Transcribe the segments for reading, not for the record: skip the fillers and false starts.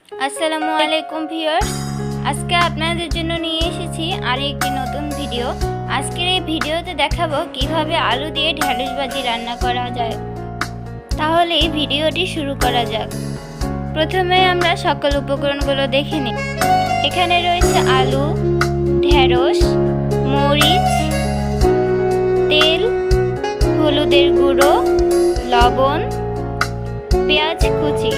আসসালামু আলাইকুম ভিউয়ার্স, আজকে আপনাদের জন্য নিয়ে এসেছি আরেকটি নতুন ভিডিও। আজকের এই ভিডিওতে দেখাবো কিভাবে আলু দিয়ে ঢেঁড়স ভাজি রান্না করা যায়। তাহলে এই ভিডিওটি শুরু করা যাক। প্রথমে আমরা সকল উপকরণগুলো দেখে নিই। এখানে রয়েছে আলু, ঢেঁড়স, মরিচ, তেল, হলুদের গুঁড়ো, লবণ, পেঁয়াজ কুচি।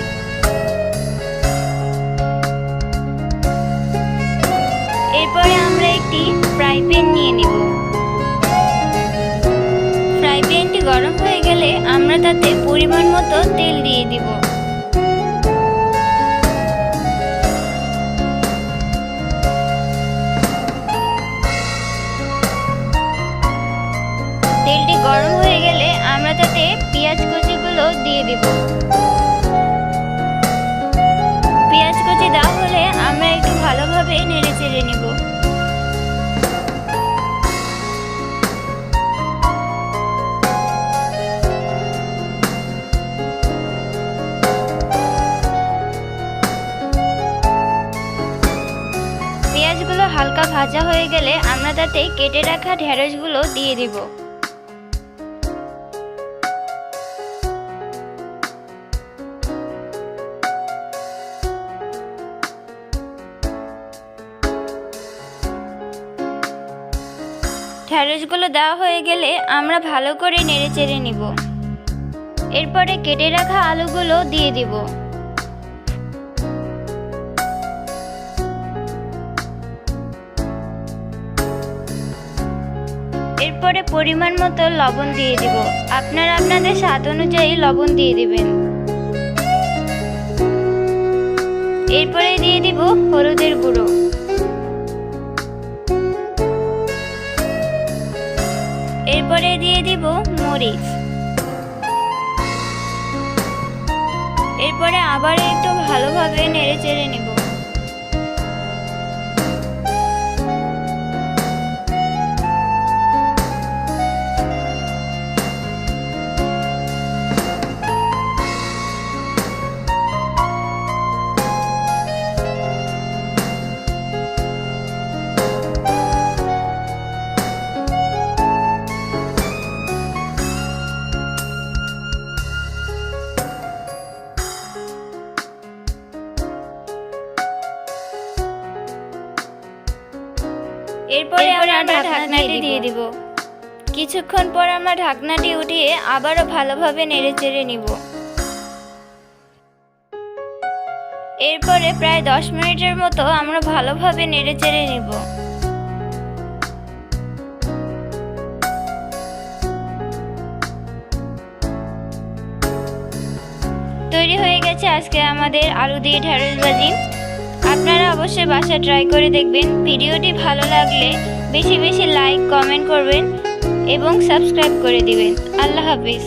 এরপরে আমরা একটি ফ্রাই প্যান নিয়ে নেব। ফ্রাই প্যানটি গরম হয়ে গেলে আমরা তাতে পরিমাণ মতো তেল দিয়ে দিব। তেলটি গরম হয়ে গেলে আমরা তাতে পেঁয়াজ কুচিগুলো দিয়ে দিব। পেঁয়াজ কুচি দেওয়া হলে আমরা একটু ভালোভাবে নেড়ে চেড়ে নিব। পেঁয়াজগুলো হালকা ভাজা হয়ে গেলে আমরা তাতে কেটে রাখা ঢেঁড়সগুলো দিয়ে দিব। ঢেঁড়সগুলো দেওয়া হয়ে গেলে আমরা ভালো করে নেড়ে চেড়ে নিব। এরপরে কেটে রাখা আলুগুলো দিয়ে দিব। এরপরে পরিমাণ মতো লবণ দিয়ে দিব। আপনারা আপনাদের স্বাদ অনুযায়ী লবণ দিয়ে দিবেন। এরপরে দিয়ে দিব হলুদের গুঁড়ো। এরপরে দিয়ে দিব মরিচ। এরপরে আবার একটু ভালোভাবে নেড়ে চেড়ে নিব। এরপরে আমরা ঢাকনাটি দিয়ে দিব। কিছুক্ষণ পর আমরা ঢাকনাটি উঠিয়ে আবারও ভালোভাবে নেড়ে চেড়ে নিব। এরপরে প্রায় 10 মিনিটের মতো আমরা ভালোভাবে নেড়ে চেড়ে নিব। তৈরি হয়ে গেছে আজকে আমাদের আলু দিয়ে ঢেঁড়স ভাজি। আপনারা অবশ্যই বাসায় ট্রাই করে দেখবেন। ভিডিওটি ভালো লাগলে বেশি বেশি লাইক, কমেন্ট করবেন এবং সাবস্ক্রাইব করে দিবেন। আল্লাহ হাফিজ।